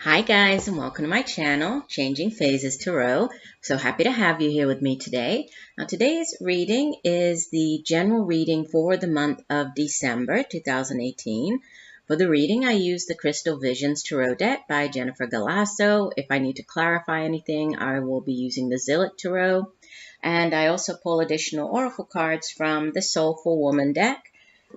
Hi guys, and welcome to my channel, Changing Phases Tarot. So happy to have you here with me today. Now today's reading is the general reading for the month of December 2018. For the reading, I use the Crystal Visions Tarot deck by Jennifer Galasso. If I need to clarify anything, I will be using the Zillich Tarot. And I also pull additional oracle cards from the Soulful Woman deck.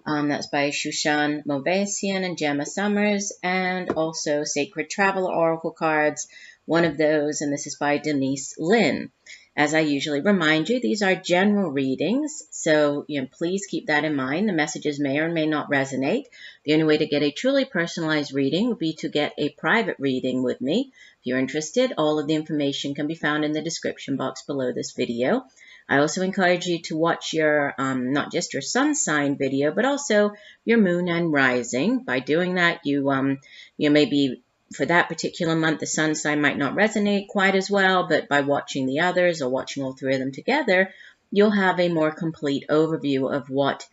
That's by Shushan Movesian and Gemma Summers, and also Sacred Traveler Oracle cards, one of those, and this is by Denise, Linn. As I usually remind you, these are general readings, so please keep that in mind. The messages may or may not resonate. The only way to get a truly personalized reading would be to get a private reading with me. If you're interested, all of the information can be found in the description box below this video. I also encourage you to watch your, not just your sun sign video, but also your moon and rising. By doing that, you maybe for that particular month, the sun sign might not resonate quite as well, but by watching the others or watching all three of them together, you'll have a more complete overview of what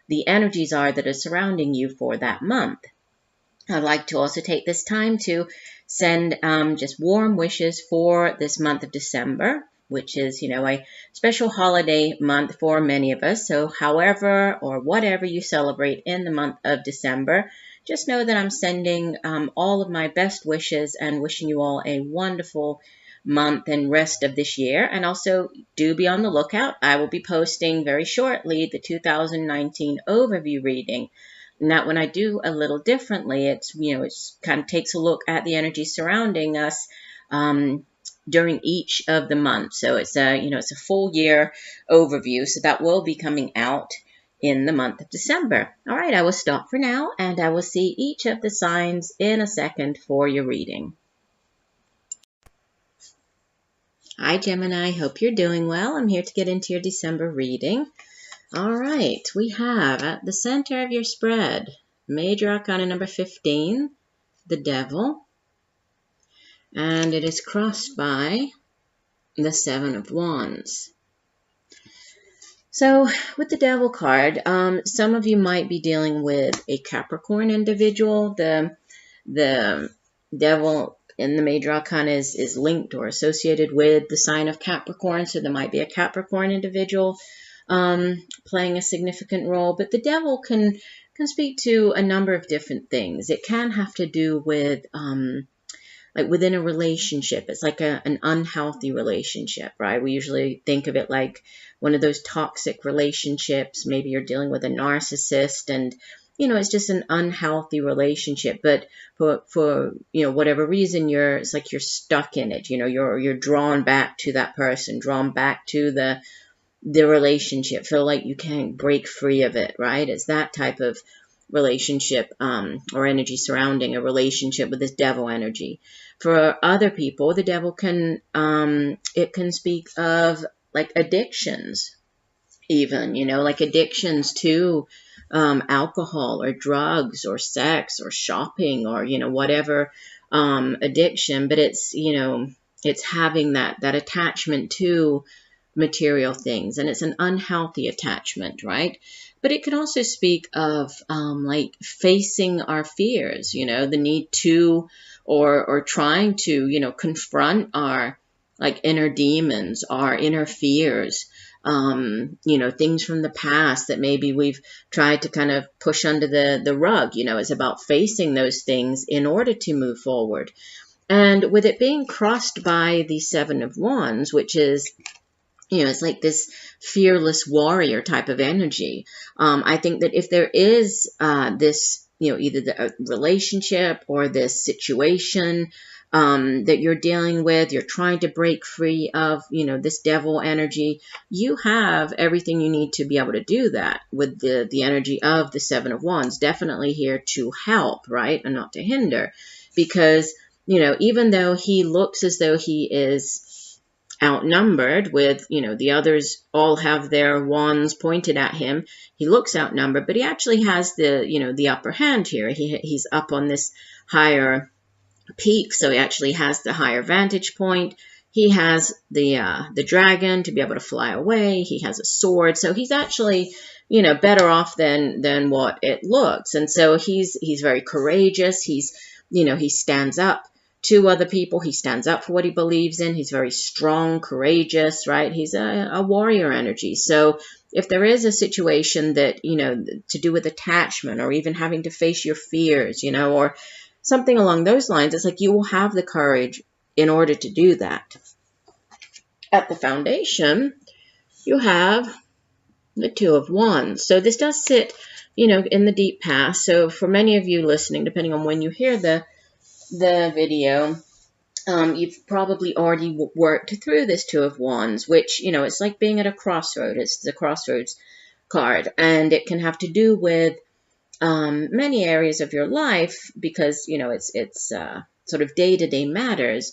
the energies are that are surrounding you for that month. I'd like to also take this time to send just warm wishes for this month of December, which is, a special holiday month for many of us. So however or whatever you celebrate in the month of December, just know that I'm sending all of my best wishes and wishing you all a wonderful month and rest of this year. And also do be on the lookout. I will be posting very shortly the 2019 overview reading. Now, when I do a little differently, it's kind of takes a look at the energy surrounding us during each of the months. So it's it's a full year overview. So that will be coming out in the month of December. All right, I will stop for now, and I will see each of the signs in a second for your reading. Hi, Gemini. Hope you're doing well. I'm here to get into your December reading. All right, we have at the center of your spread, Major Arcana number 15, the Devil. And it is crossed by the Seven of Wands. So with the Devil card, some of you might be dealing with a Capricorn individual. The Devil in the Major Arcana is linked or associated with the sign of Capricorn. So there might be a Capricorn individual playing a significant role. But the Devil can speak to a number of different things. It can have to do with like within a relationship. It's like an unhealthy relationship, right? We usually think of it like one of those toxic relationships. Maybe you're dealing with a narcissist and, it's just an unhealthy relationship. But for whatever reason, it's like you're stuck in it. You're drawn back to that person, drawn back to the relationship, feel like you can't break free of it, right? It's that type of relationship or energy surrounding a relationship with this Devil energy. For other people, the Devil can speak of like addictions, even, like addictions to alcohol or drugs or sex or shopping or, whatever addiction. But it's, it's having that attachment to material things, and it's an unhealthy attachment, right? But it can also speak of like facing our fears, the need to or trying to, confront our like inner demons, our inner fears, things from the past that maybe we've tried to kind of push under the rug. It's about facing those things in order to move forward. And with it being crossed by the Seven of Wands, which is it's like this fearless warrior type of energy. I think that if there is this, either the relationship or this situation that you're dealing with, you're trying to break free of, this Devil energy, you have everything you need to be able to do that with the energy of the Seven of Wands. Definitely here to help, right? And not to hinder. Because, even though he looks as though he is outnumbered with, the others all have their wands pointed at him. He looks outnumbered, but he actually has the upper hand here. He's up on this higher peak, so he actually has the higher vantage point. He has the dragon to be able to fly away. He has a sword, so he's actually, better off than what it looks. And so he's very courageous. He stands up to other people. He stands up for what he believes in. He's very strong, courageous, right? He's a warrior energy. So if there is a situation that, you know, to do with attachment or even having to face your fears, you know, or something along those lines, it's like you will have the courage in order to do that. At the foundation, you have the Two of Wands. So this does sit, you know, in the deep past. So for many of you listening, depending on when you hear the video, you've probably already worked through this Two of Wands, which, you know, it's like being at a crossroad. It's the crossroads card, and it can have to do with many areas of your life because, you know, it's sort of day-to-day matters.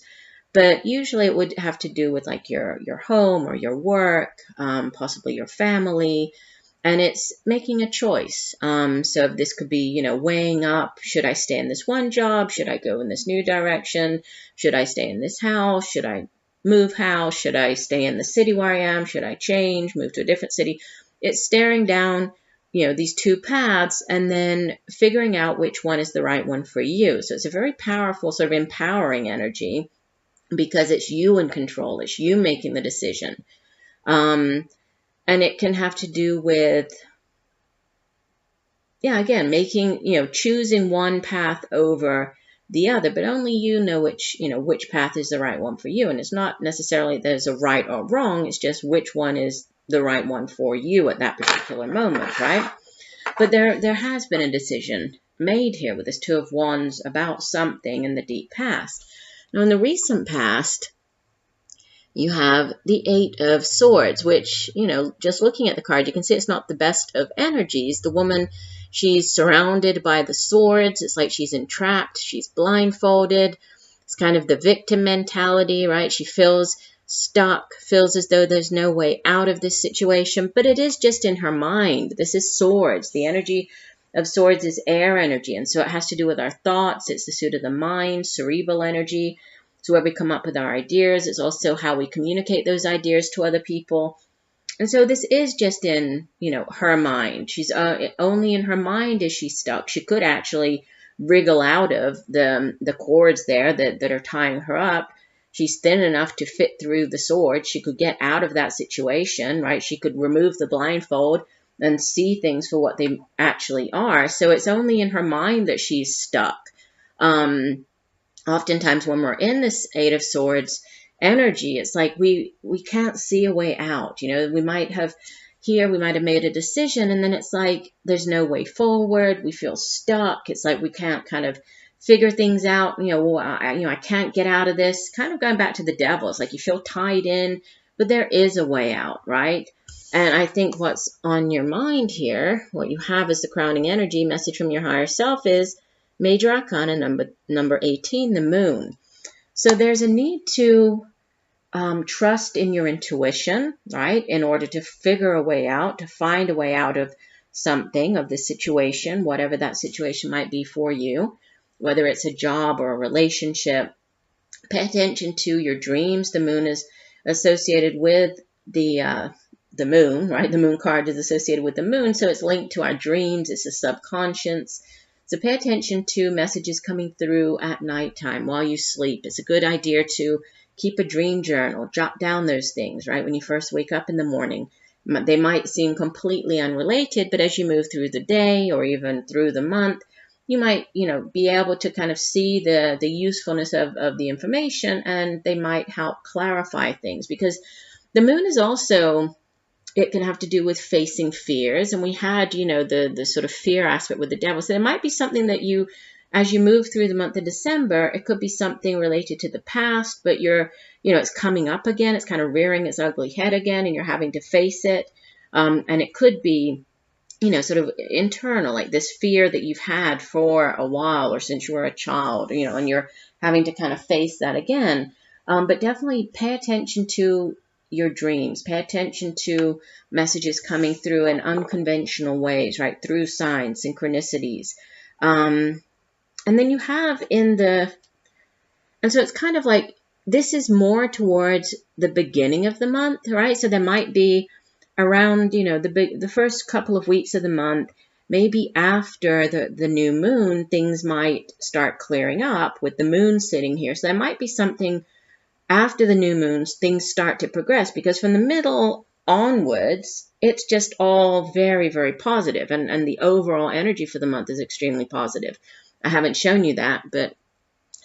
But usually it would have to do with like your home or your work, possibly your family, and it's making a choice. So this could be, you know, weighing up, should I stay in this one job? Should I go in this new direction? Should I stay in this house? Should I move house? Should I stay in the city where I am? Should I change, move to a different city? It's staring down, you know, these two paths and then figuring out which one is the right one for you. So it's a very powerful, sort of empowering energy, because it's you in control. It's you making the decision. And it can have to do with, yeah, again, making, you know, choosing one path over the other, but only you know which path is the right one for you. And it's not necessarily there's a right or wrong. It's just which one is the right one for you at that particular moment, right? But there has been a decision made here with this Two of Wands about something in the deep past. Now, in the recent past, you have the Eight of Swords, which, you know, just looking at the card, you can see it's not the best of energies. The woman, she's surrounded by the swords. It's like she's entrapped. She's blindfolded. It's kind of the victim mentality, right? She feels stuck, feels as though there's no way out of this situation, but it is just in her mind. This is swords. The energy of swords is air energy, and so it has to do with our thoughts. It's the suit of the mind, cerebral energy. It's where we come up with our ideas. It's also how we communicate those ideas to other people. And so this is just in, you know, her mind. She's only in her mind is she stuck. She could actually wriggle out of the cords there that are tying her up. She's thin enough to fit through the sword. She could get out of that situation, right? She could remove the blindfold and see things for what they actually are. So it's only in her mind that she's stuck. Oftentimes when we're in this Eight of Swords energy, it's like we can't see a way out. You know, we might have made a decision, and then it's like there's no way forward. We feel stuck. It's like we can't kind of figure things out. You know, I can't get out of this. Kind of going back to the devil. It's like you feel tied in, but there is a way out, right? And I think what's on your mind here, what you have as the crowning energy message from your higher self is Major Arcana number 18, the Moon. So there's a need to trust in your intuition, right, in order to figure a way out, to find a way out of something, of the situation, whatever that situation might be for you, whether it's a job or a relationship. Pay attention to your dreams. The Moon is associated with the moon, right? The Moon card is associated with the moon, so it's linked to our dreams. It's the subconscious. So pay attention to messages coming through at nighttime while you sleep. It's a good idea to keep a dream journal, jot down those things, right? When you first wake up in the morning, they might seem completely unrelated, but as you move through the day or even through the month, you might, you know, be able to kind of see the usefulness of the information, and they might help clarify things, because the moon is also, it can have to do with facing fears. And we had, you know, the sort of fear aspect with the devil. So there might be something that you, as you move through the month of December, it could be something related to the past, but you're, you know, it's coming up again. It's kind of rearing its ugly head again, and you're having to face it. And it could be, you know, sort of internal, like this fear that you've had for a while or since you were a child, you know, and you're having to kind of face that again. But definitely pay attention to your dreams. Pay attention to messages coming through in unconventional ways, right? Through signs, synchronicities. And then you have and so it's kind of like, this is more towards the beginning of the month, right? So there might be around, you know, the first couple of weeks of the month, maybe after the new moon, things might start clearing up with the moon sitting here. So there might be something after the new moons, things start to progress, because from the middle onwards, it's just all very, very positive, and the overall energy for the month is extremely positive. I haven't shown you that, but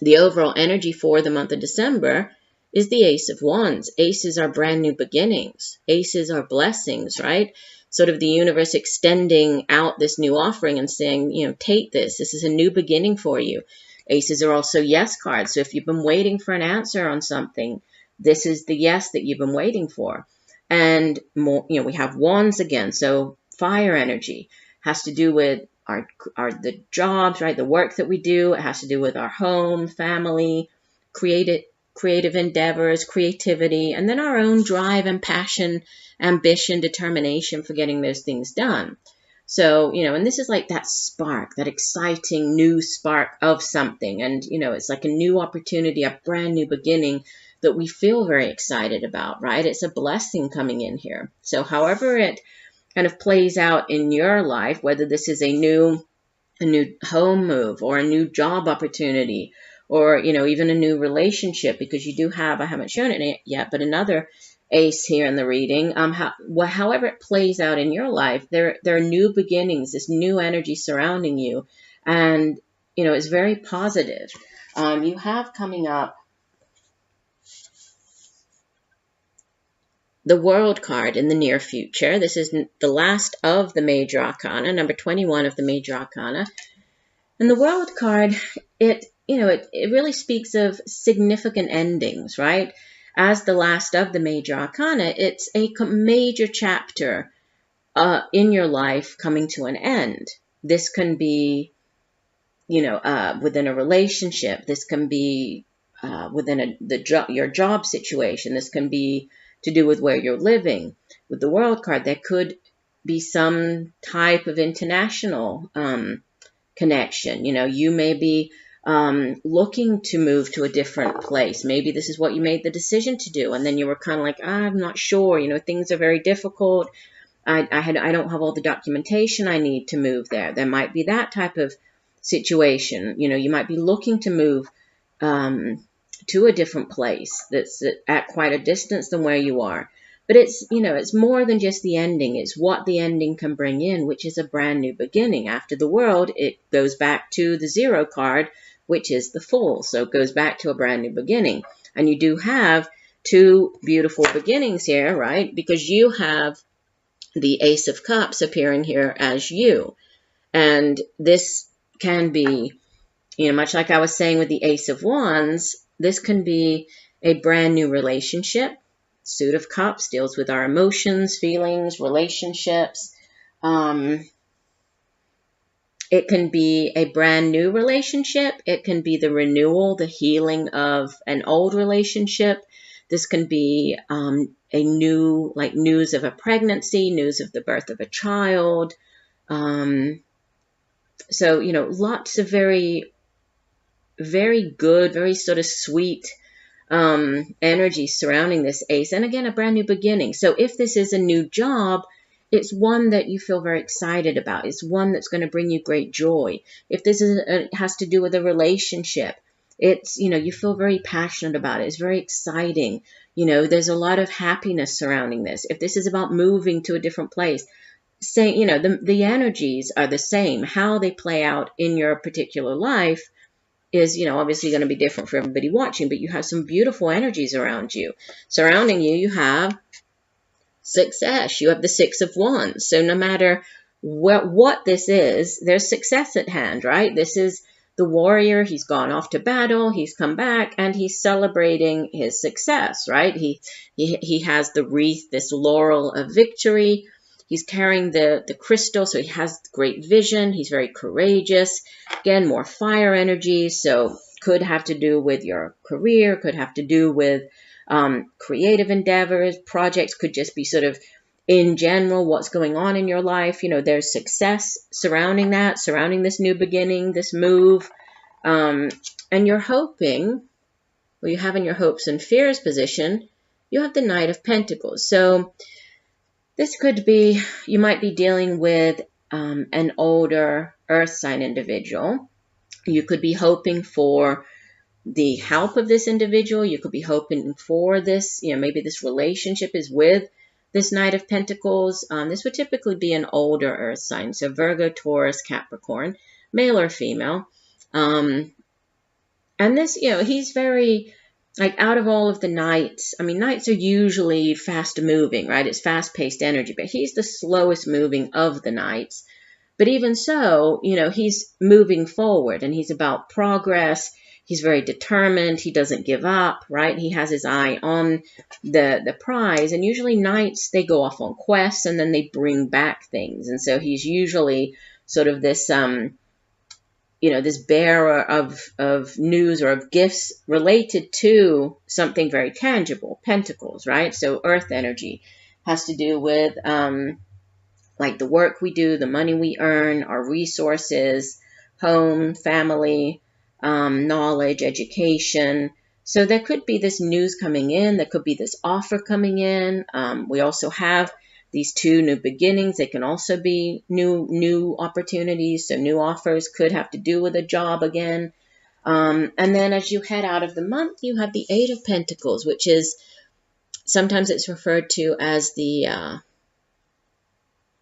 the overall energy for the month of December is the Ace of Wands. Aces are brand new beginnings. Aces are blessings, right? Sort of the universe extending out this new offering and saying, you know, take this. This is a new beginning for you. Aces are also yes cards. So if you've been waiting for an answer on something, this is the yes that you've been waiting for. And more, you know, we have Wands again. So fire energy has to do with the jobs, right? The work that we do. It has to do with our home, family, creative endeavors, creativity, and then our own drive and passion, ambition, determination for getting those things done. So, you know, and this is like that spark, that exciting new spark of something. And, you know, it's like a new opportunity, a brand new beginning that we feel very excited about, right? It's a blessing coming in here. So however it kind of plays out in your life, whether this is a new home move or a new job opportunity, or, you know, even a new relationship, because you do have, I haven't shown it yet, but another ace here in the reading. However it plays out in your life, there are new beginnings, this new energy surrounding you, and, you know, it's very positive. You have coming up the World card in the near future. This is the last of the major arcana, number 21 of the major arcana. And the World card, it really speaks of significant endings, right? As the last of the major arcana, it's a major chapter in your life coming to an end. This can be, you know, within a relationship. This can be within your job situation. This can be to do with where you're living. With the World card, there could be some type of international connection. You know, you may be looking to move to a different place. Maybe this is what you made the decision to do, and then you were kind of like, I'm not sure, you know, things are very difficult. I don't have all the documentation I need to move there. There might be that type of situation. You know, you might be looking to move to a different place that's at quite a distance than where you are. But it's, you know, it's more than just the ending. It's what the ending can bring in, which is a brand new beginning. After the World, it goes back to the 0 card, which is the Fool. So it goes back to a brand new beginning. And you do have two beautiful beginnings here, right? Because you have the Ace of Cups appearing here as you. And this can be, you know, much like I was saying with the Ace of Wands, this can be a brand new relationship. Suit of Cups deals with our emotions, feelings, relationships. It can be a brand new relationship. It can be the renewal, the healing of an old relationship. This can be a new, like news of a pregnancy, news of the birth of a child. So, you know, lots of very, very good, very sort of sweet energy surrounding this ace. And again, a brand new beginning. So if this is a new job, it's one that you feel very excited about. It's one that's going to bring you great joy. If this has to do with a relationship, it's, you know, you feel very passionate about it. It's very exciting. You know, there's a lot of happiness surrounding this. If this is about moving to a different place, say, you know, the energies are the same. How they play out in your particular life is, you know, obviously going to be different for everybody watching, but you have some beautiful energies around you. Surrounding you, you have success. You have the 6 of Wands. So no matter what this is, there's success at hand, right? This is the warrior. He's gone off to battle. He's come back and he's celebrating his success, right? He has the wreath, this laurel of victory. He's carrying the crystal, so he has great vision. He's very courageous. Again, more fire energy, so could have to do with your career, could have to do with creative endeavors, projects, could just be sort of in general what's going on in your life. You know, there's success surrounding that, surrounding this new beginning, this move. And you're hoping, well, you have in your hopes and fears position, you have the Knight of Pentacles. So this could be, you might be dealing with an older earth sign individual. You could be hoping for the help of this individual. You could be hoping for this, maybe this relationship is with this Knight of Pentacles. This would typically be an older earth sign. So Virgo, Taurus, Capricorn, male or female. And this, he's very, like, out of all of the knights, I mean, knights are usually fast moving, right? It's fast-paced energy, but he's the slowest moving of the knights. But even so, he's moving forward, and he's about progress. He's very determined. He doesn't give up, right? He has his eye on the prize. And usually knights, they go off on quests, and then they bring back things. And so he's usually sort of this this bearer of news or of gifts related to something very tangible, pentacles, right? So earth energy has to do with like the work we do, the money we earn, our resources, home, family, knowledge, education. So there could be this news coming in. There could be this offer coming in. We also have these two new beginnings. They can also be new opportunities. So new offers could have to do with a job again. And then as you head out of the month, you have the Eight of Pentacles, which is sometimes it's referred to as the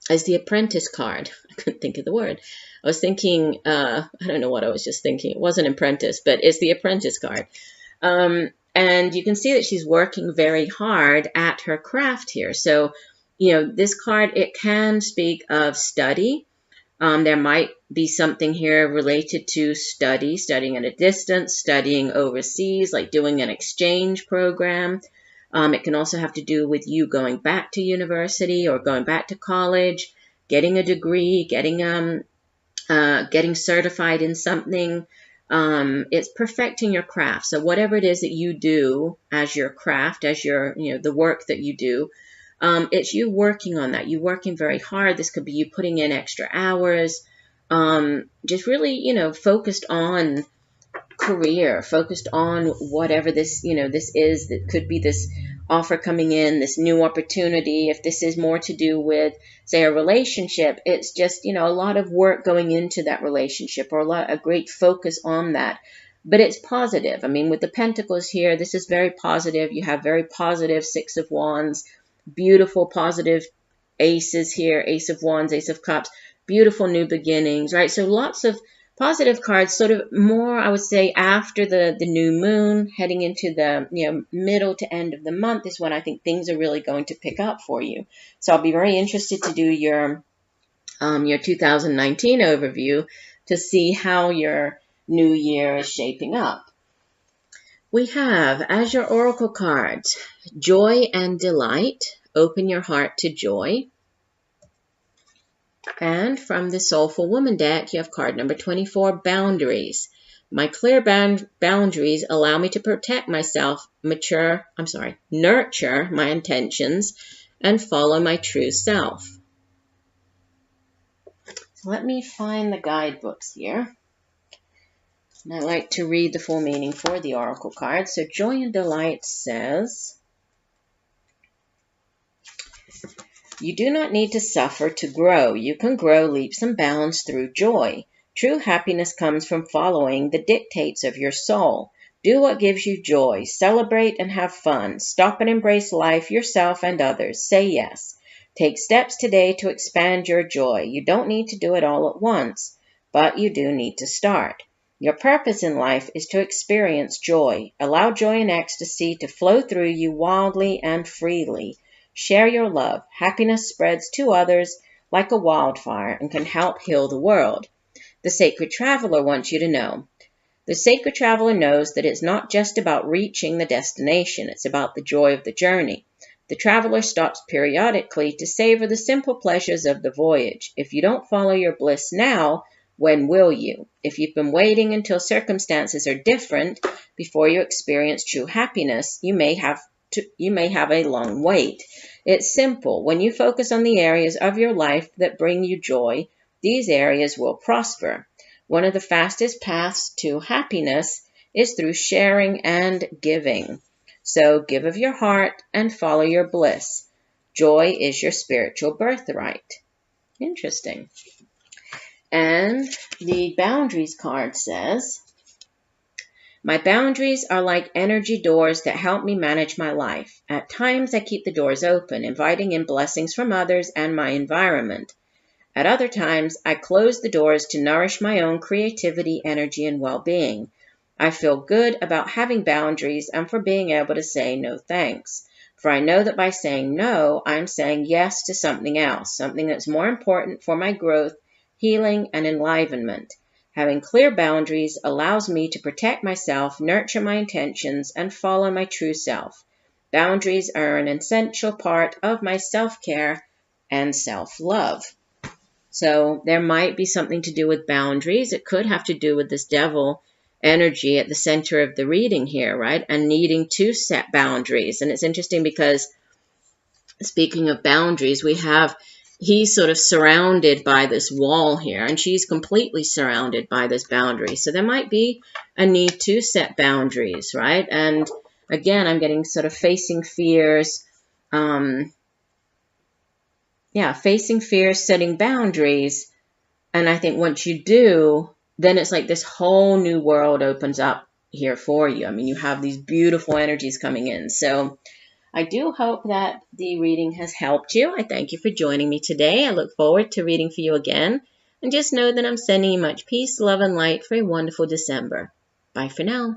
apprentice card. I couldn't think of the word. I was thinking, I don't know what I was just thinking. It wasn't apprentice, but it's the apprentice card. And you can see that she's working very hard at her craft here. So, this card, it can speak of study. There might be something here related to studying at a distance, studying overseas, like doing an exchange program. It can also have to do with you going back to university or going back to college, getting a degree, getting certified in something. It's perfecting your craft. So whatever it is that you do as your craft, as your, the work that you do, it's you working on that. You working very hard. This could be you putting in extra hours, just really, focused on career, focused on whatever this, this is. That could be this offer coming in, this new opportunity. If this is more to do with, say, a relationship, it's just, a lot of work going into that relationship, or a great focus on that. But it's positive. I mean, with the Pentacles here, this is very positive. You have very positive Six of Wands, beautiful positive aces here, Ace of Wands, Ace of Cups, beautiful new beginnings, right? So lots of positive cards, sort of more, I would say, after the new moon, heading into the middle to end of the month is when I think things are really going to pick up for you. So I'll be very interested to do your 2019 overview to see how your new year is shaping up. We have, as your oracle cards, Joy and Delight. Open your heart to joy. And from the Soulful Woman deck, you have card number 24, Boundaries. My clear boundaries allow me to protect myself, nurture my intentions, and follow my true self. So let me find the guidebooks here. And I like to read the full meaning for the oracle card. So Joy and Delight says, you do not need to suffer to grow. You can grow leaps and bounds through joy. True happiness comes from following the dictates of your soul. Do what gives you joy. Celebrate and have fun. Stop and embrace life, yourself, and others. Say yes. Take steps today to expand your joy. You don't need to do it all at once, but you do need to start. Your purpose in life is to experience joy. Allow joy and ecstasy to flow through you wildly and freely. Share your love. Happiness spreads to others like a wildfire and can help heal the world. The Sacred Traveler wants you to know. The Sacred Traveler knows that it's not just about reaching the destination. It's about the joy of the journey. The traveler stops periodically to savor the simple pleasures of the voyage. If you don't follow your bliss now, when will you? If you've been waiting until circumstances are different before you experience true happiness, you may have a long wait. It's simple. When you focus on the areas of your life that bring you joy, these areas will prosper. One of the fastest paths to happiness is through sharing and giving. So give of your heart and follow your bliss. Joy is your spiritual birthright. Interesting. And the boundaries card says, my boundaries are like energy doors that help me manage my life. At times, I keep the doors open, inviting in blessings from others and my environment. At other times, I close the doors to nourish my own creativity, energy, and well-being. I feel good about having boundaries and for being able to say no thanks. For I know that by saying no, I'm saying yes to something else, something that's more important for my growth, healing, and enlivenment. Having clear boundaries allows me to protect myself, nurture my intentions, and follow my true self. Boundaries are an essential part of my self-care and self-love. So there might be something to do with boundaries. It could have to do with this devil energy at the center of the reading here, right? And needing to set boundaries. And it's interesting because speaking of boundaries, we have he's sort of surrounded by this wall here, and she's completely surrounded by this boundary. So there might be a need to set boundaries, right? And again, I'm getting sort of facing fears. Facing fears, setting boundaries. And I think once you do, then it's like this whole new world opens up here for you. I mean, you have these beautiful energies coming in. So I do hope that the reading has helped you. I thank you for joining me today. I look forward to reading for you again. And just know that I'm sending you much peace, love, and light for a wonderful December. Bye for now.